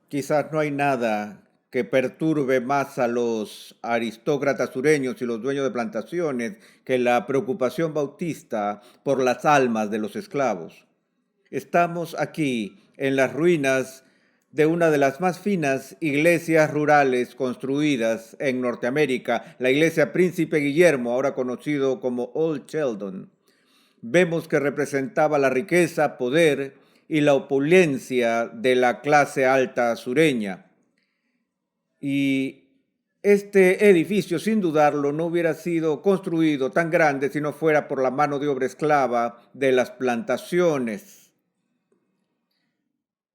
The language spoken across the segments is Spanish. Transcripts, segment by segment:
Quizás no hay nada que perturbe más a los aristócratas sureños y los dueños de plantaciones que la preocupación bautista por las almas de los esclavos. Estamos aquí en las ruinas de una de las más finas iglesias rurales construidas en Norteamérica, la iglesia Príncipe Guillermo, ahora conocido como Old Sheldon. Vemos que representaba la riqueza, poder y la opulencia de la clase alta sureña. Y este edificio, sin dudarlo, no hubiera sido construido tan grande si no fuera por la mano de obra esclava de las plantaciones.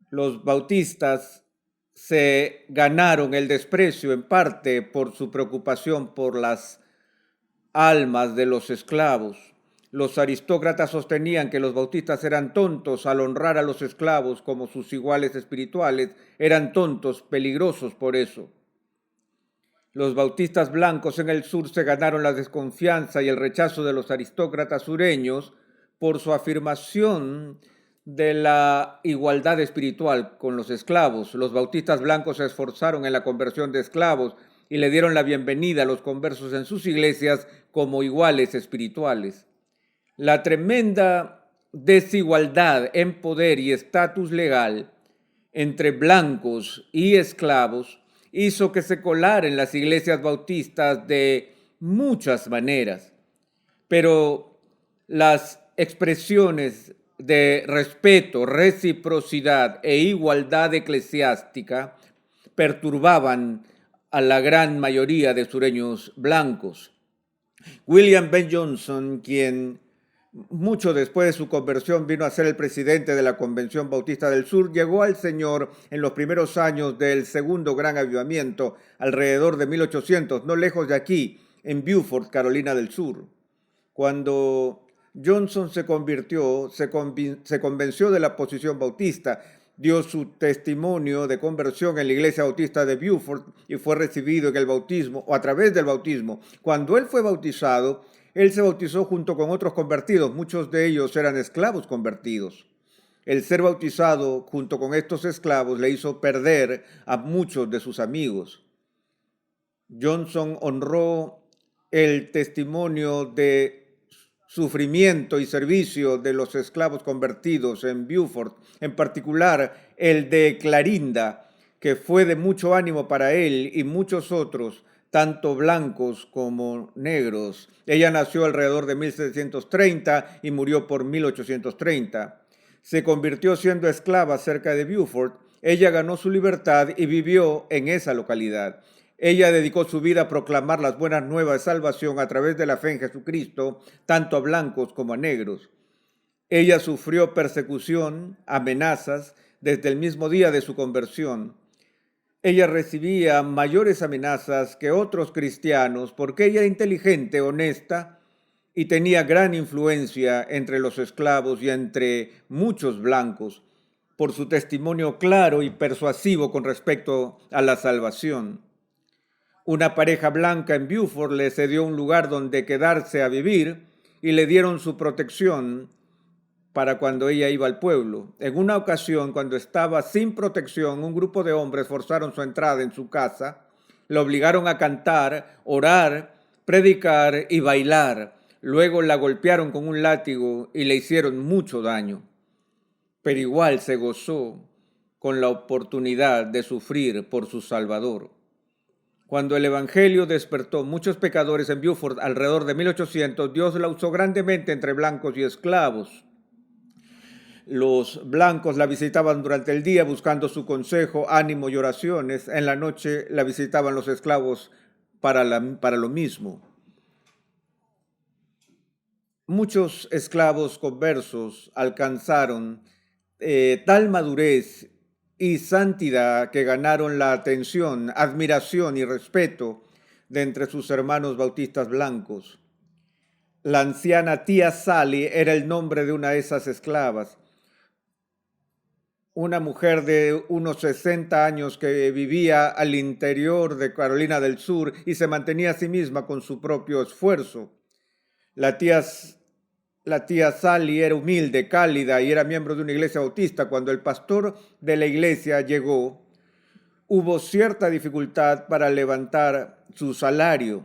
Los bautistas se ganaron el desprecio en parte por su preocupación por las almas de los esclavos. Los aristócratas sostenían que los bautistas eran tontos al honrar a los esclavos como sus iguales espirituales, eran tontos, peligrosos por eso. Los bautistas blancos en el sur se ganaron la desconfianza y el rechazo de los aristócratas sureños por su afirmación de la igualdad espiritual con los esclavos. Los bautistas blancos se esforzaron en la conversión de esclavos y le dieron la bienvenida a los conversos en sus iglesias como iguales espirituales. La tremenda desigualdad en poder y estatus legal entre blancos y esclavos hizo que se colara en las iglesias bautistas de muchas maneras, pero las expresiones de respeto, reciprocidad e igualdad eclesiástica perturbaban a la gran mayoría de sureños blancos. William Ben Jonson, quien mucho después de su conversión vino a ser el presidente de la Convención Bautista del Sur, llegó al Señor en los primeros años del segundo gran avivamiento, alrededor de 1800, no lejos de aquí, en Beaufort, Carolina del Sur. Cuando Johnson se convirtió, se convenció de la posición bautista, dio su testimonio de conversión en la iglesia bautista de Beaufort y fue recibido en el bautismo o a través del bautismo. Cuando él fue bautizado, él se bautizó junto con otros convertidos, muchos de ellos eran esclavos convertidos. El ser bautizado junto con estos esclavos le hizo perder a muchos de sus amigos. Johnson honró el testimonio de sufrimiento y servicio de los esclavos convertidos en Beaufort, en particular el de Clarinda, que fue de mucho ánimo para él y muchos otros, tanto blancos como negros. Ella nació alrededor de 1730 y murió por 1830. Se convirtió siendo esclava cerca de Beaufort. Ella ganó su libertad y vivió en esa localidad. Ella dedicó su vida a proclamar las buenas nuevas de salvación a través de la fe en Jesucristo, tanto a blancos como a negros. Ella sufrió persecución, amenazas, desde el mismo día de su conversión. Ella recibía mayores amenazas que otros cristianos porque ella era inteligente, honesta y tenía gran influencia entre los esclavos y entre muchos blancos por su testimonio claro y persuasivo con respecto a la salvación. Una pareja blanca en Beaufort le cedió un lugar donde quedarse a vivir y le dieron su protección para cuando ella iba al pueblo. En una ocasión, cuando estaba sin protección, un grupo de hombres forzaron su entrada en su casa, la obligaron a cantar, orar, predicar y bailar. Luego la golpearon con un látigo y le hicieron mucho daño. Pero igual se gozó con la oportunidad de sufrir por su Salvador. Cuando el Evangelio despertó muchos pecadores en Beaufort alrededor de 1800, Dios la usó grandemente entre blancos y esclavos. Los blancos la visitaban durante el día buscando su consejo, ánimo y oraciones. En la noche la visitaban los esclavos para lo mismo. Muchos esclavos conversos alcanzaron tal madurez y santidad que ganaron la atención, admiración y respeto de entre sus hermanos bautistas blancos. La anciana tía Sally era el nombre de una de esas esclavas, una mujer de unos 60 años que vivía al interior de Carolina del Sur y se mantenía a sí misma con su propio esfuerzo. La tía, la tía Sally era humilde, cálida y era miembro de una iglesia bautista. Cuando el pastor de la iglesia llegó, hubo cierta dificultad para levantar su salario.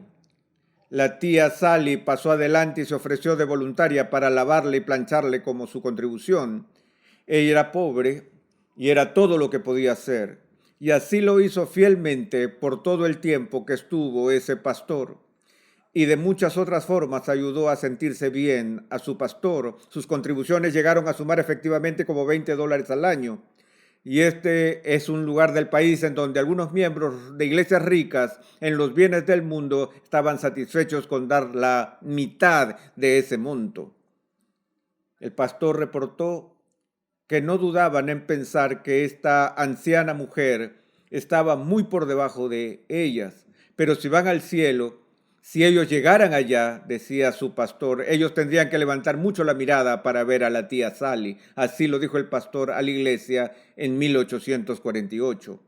La tía Sally pasó adelante y se ofreció de voluntaria para lavarle y plancharle como su contribución. Ella era pobre y era todo lo que podía hacer. Y así lo hizo fielmente por todo el tiempo que estuvo ese pastor. Y de muchas otras formas ayudó a sentirse bien a su pastor. Sus contribuciones llegaron a sumar efectivamente como $20 al año. Y este es un lugar del país en donde algunos miembros de iglesias ricas en los bienes del mundo estaban satisfechos con dar la mitad de ese monto. El pastor reportó que no dudaban en pensar que esta anciana mujer estaba muy por debajo de ellas, pero si van al cielo, si ellos llegaran allá, decía su pastor, ellos tendrían que levantar mucho la mirada para ver a la tía Sally. Así lo dijo el pastor a la iglesia en 1848.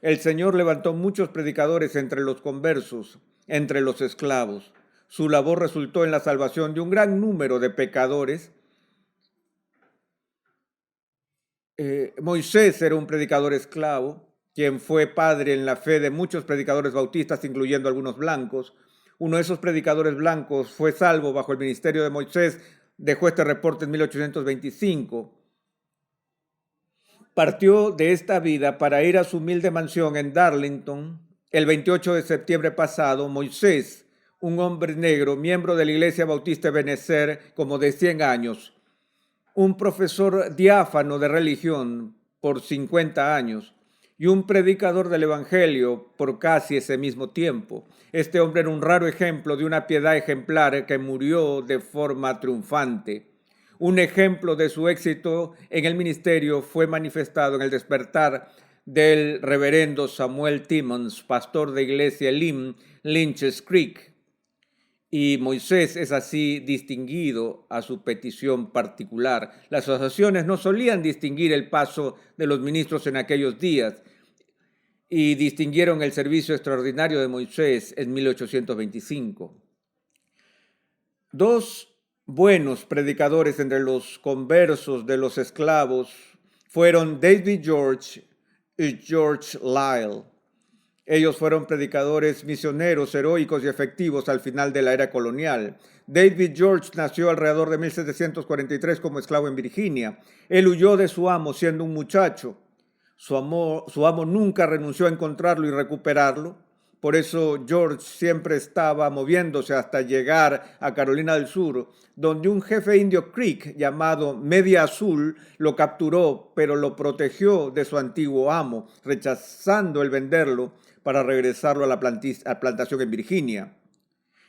El Señor levantó muchos predicadores entre los conversos, entre los esclavos. Su labor resultó en la salvación de un gran número de pecadores. Moisés era un predicador esclavo, quien fue padre en la fe de muchos predicadores bautistas, incluyendo algunos blancos. Uno de esos predicadores blancos fue salvo bajo el ministerio de Moisés, dejó este reporte en 1825. Partió de esta vida para ir a su humilde mansión en Darlington. El 28 de septiembre pasado, Moisés, un hombre negro, miembro de la Iglesia Bautista de Benecer, como de 100 años, un profesor diáfano de religión por 50 años y un predicador del Evangelio por casi ese mismo tiempo. Este hombre era un raro ejemplo de una piedad ejemplar que murió de forma triunfante. Un ejemplo de su éxito en el ministerio fue manifestado en el despertar del reverendo Samuel Timmons, pastor de iglesia Lim, Lynch's Creek. Y Moisés es así distinguido a su petición particular. Las asociaciones no solían distinguir el paso de los ministros en aquellos días y distinguieron el servicio extraordinario de Moisés en 1825. Dos buenos predicadores entre los conversos de los esclavos fueron David George y George Liele. Ellos fueron predicadores misioneros heroicos y efectivos al final de la era colonial. David George nació alrededor de 1743 como esclavo en Virginia. Él huyó de su amo siendo un muchacho. Su amo nunca renunció a encontrarlo y recuperarlo. Por eso George siempre estaba moviéndose hasta llegar a Carolina del Sur, donde un jefe indio Creek llamado Media Azul lo capturó, pero lo protegió de su antiguo amo, rechazando el venderlo para regresarlo a la plantación en Virginia.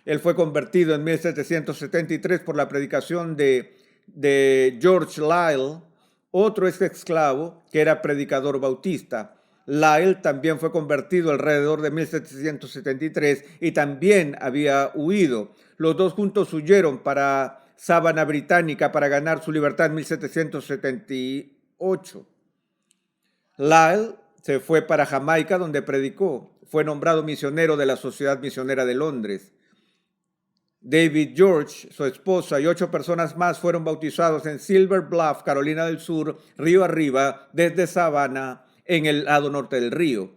Él fue convertido en 1773 por la predicación de George Liele, otro ex esclavo que era predicador bautista. Liele también fue convertido alrededor de 1773 y también había huido. Los dos juntos huyeron para Sabana Británica para ganar su libertad en 1778. Liele se fue para Jamaica, donde predicó. Fue nombrado misionero de la Sociedad Misionera de Londres. David George, su esposa y 8 personas más fueron bautizados en Silver Bluff, Carolina del Sur, río arriba, desde Savannah, en el lado norte del río.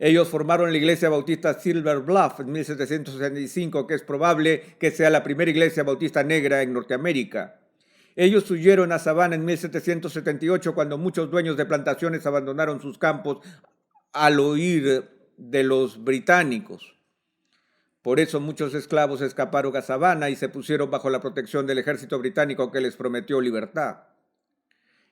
Ellos formaron la iglesia bautista Silver Bluff en 1765, que es probable que sea la primera iglesia bautista negra en Norteamérica. Ellos huyeron a Savannah en 1778 cuando muchos dueños de plantaciones abandonaron sus campos al huir de los británicos. Por eso muchos esclavos escaparon a Savannah y se pusieron bajo la protección del ejército británico que les prometió libertad.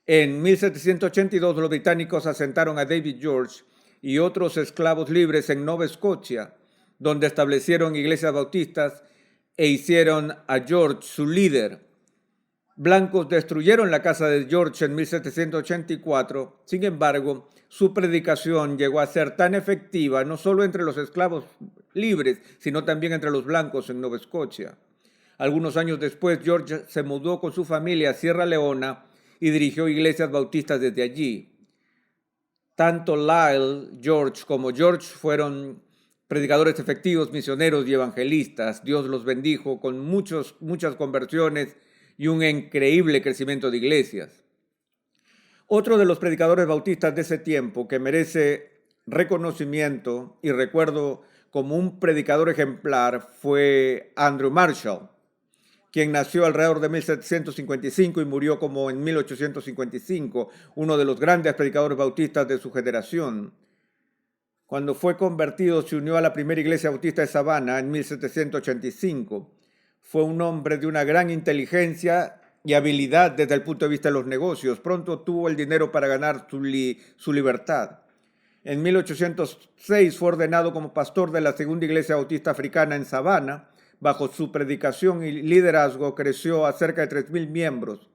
En 1782 los británicos asentaron a David George y otros esclavos libres en Nueva Escocia, donde establecieron iglesias bautistas e hicieron a George su líder. Blancos destruyeron la casa de George en 1784. Sin embargo, su predicación llegó a ser tan efectiva no solo entre los esclavos libres, sino también entre los blancos en Nueva Escocia. Algunos años después, George se mudó con su familia a Sierra Leona y dirigió iglesias bautistas desde allí. Tanto Liele, George como George fueron predicadores efectivos, misioneros y evangelistas. Dios los bendijo con muchas conversiones y un increíble crecimiento de iglesias. Otro de los predicadores bautistas de ese tiempo que merece reconocimiento y recuerdo como un predicador ejemplar fue Andrew Marshall, quien nació alrededor de 1755 y murió como en 1855, uno de los grandes predicadores bautistas de su generación. Cuando fue convertido, se unió a la primera iglesia bautista de Savannah en 1785. Fue un hombre de una gran inteligencia y habilidad desde el punto de vista de los negocios. Pronto tuvo el dinero para ganar su libertad. En 1806 fue ordenado como pastor de la segunda iglesia bautista africana en Savannah. Bajo su predicación y liderazgo creció a cerca de 3,000 miembros.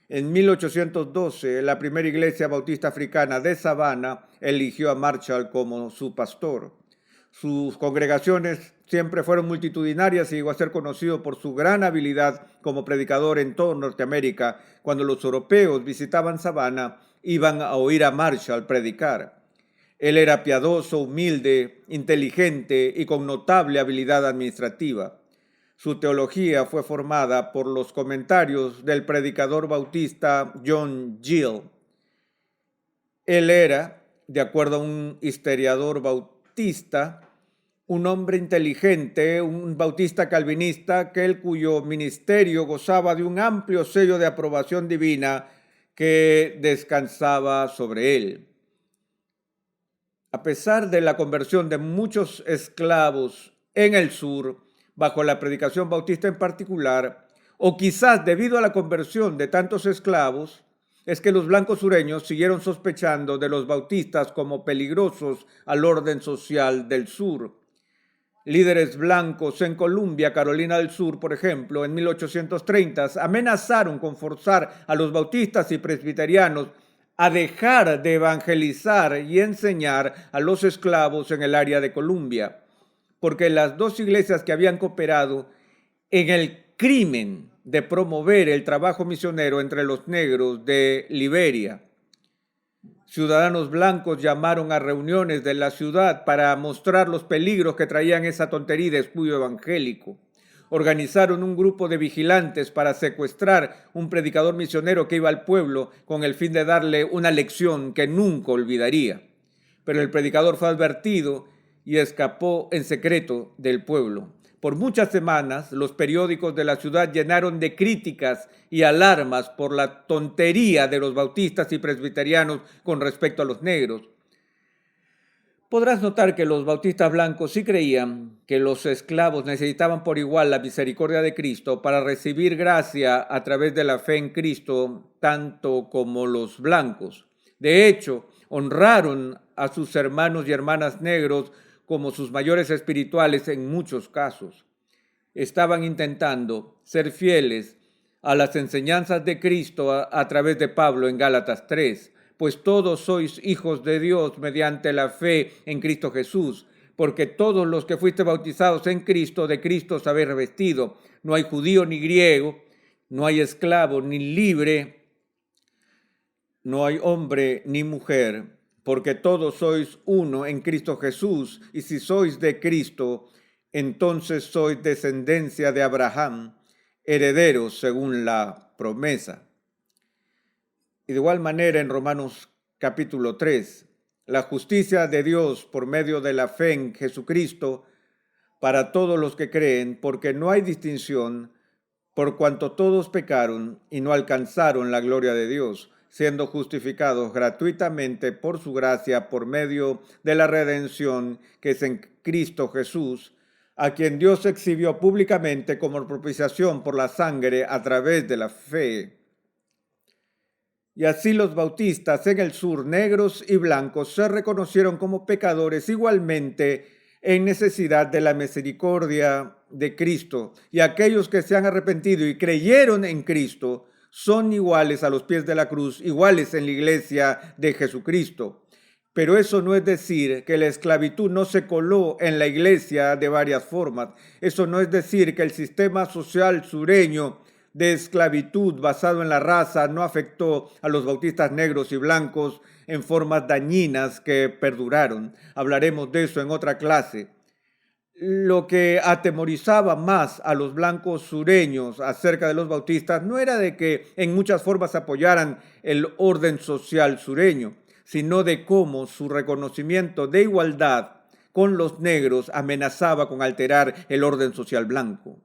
En 1812, la primera iglesia bautista africana de Savannah eligió a Marshall como su pastor. Sus congregaciones siempre fueron multitudinarias y llegó a ser conocido por su gran habilidad como predicador en toda Norteamérica. Cuando los europeos visitaban Savannah, iban a oír a Marshall predicar. Él era piadoso, humilde, inteligente y con notable habilidad administrativa. Su teología fue formada por los comentarios del predicador bautista John Gill. Él era, de acuerdo a un historiador bautista, un hombre inteligente, un bautista calvinista, cuyo ministerio gozaba de un amplio sello de aprobación divina que descansaba sobre él. A pesar de la conversión de muchos esclavos en el sur, bajo la predicación bautista en particular, o quizás debido a la conversión de tantos esclavos, es que los blancos sureños siguieron sospechando de los bautistas como peligrosos al orden social del sur. Líderes blancos en Columbia, Carolina del Sur, por ejemplo, en 1830, amenazaron con forzar a los bautistas y presbiterianos a dejar de evangelizar y enseñar a los esclavos en el área de Columbia, porque las dos iglesias que habían cooperado en el crimen de promover el trabajo misionero entre los negros de Liberia. Ciudadanos blancos llamaron a reuniones de la ciudad para mostrar los peligros que traían esa tontería de espúreo evangélico. Organizaron un grupo de vigilantes para secuestrar un predicador misionero que iba al pueblo con el fin de darle una lección que nunca olvidaría. Pero el predicador fue advertido y escapó en secreto del pueblo. Por muchas semanas, los periódicos de la ciudad llenaron de críticas y alarmas por la tontería de los bautistas y presbiterianos con respecto a los negros. Podrás notar que los bautistas blancos sí creían que los esclavos necesitaban por igual la misericordia de Cristo para recibir gracia a través de la fe en Cristo, tanto como los blancos. De hecho, honraron a sus hermanos y hermanas negros como sus mayores espirituales en muchos casos. Estaban intentando ser fieles a las enseñanzas de Cristo a través de Pablo en Gálatas 3. Pues todos sois hijos de Dios mediante la fe en Cristo Jesús, porque todos los que fuiste bautizados en Cristo, de Cristo os habéis revestido. No hay judío ni griego, no hay esclavo ni libre, no hay hombre ni mujer, porque todos sois uno en Cristo Jesús, y si sois de Cristo, entonces sois descendencia de Abraham, herederos según la promesa. Y de igual manera en Romanos capítulo 3, la justicia de Dios por medio de la fe en Jesucristo para todos los que creen, porque no hay distinción, por cuanto todos pecaron y no alcanzaron la gloria de Dios, siendo justificados gratuitamente por su gracia por medio de la redención que es en Cristo Jesús, a quien Dios exhibió públicamente como propiciación por la sangre a través de la fe. Y así los bautistas en el sur, negros y blancos, se reconocieron como pecadores igualmente en necesidad de la misericordia de Cristo. Y aquellos que se han arrepentido y creyeron en Cristo son iguales a los pies de la cruz, iguales en la iglesia de Jesucristo. Pero eso no es decir que la esclavitud no se coló en la iglesia de varias formas. Eso no es decir que el sistema social sureño de esclavitud basado en la raza no afectó a los bautistas negros y blancos en formas dañinas que perduraron. Hablaremos de eso en otra clase. Lo que atemorizaba más a los blancos sureños acerca de los bautistas no era de que en muchas formas apoyaran el orden social sureño, sino de cómo su reconocimiento de igualdad con los negros amenazaba con alterar el orden social blanco.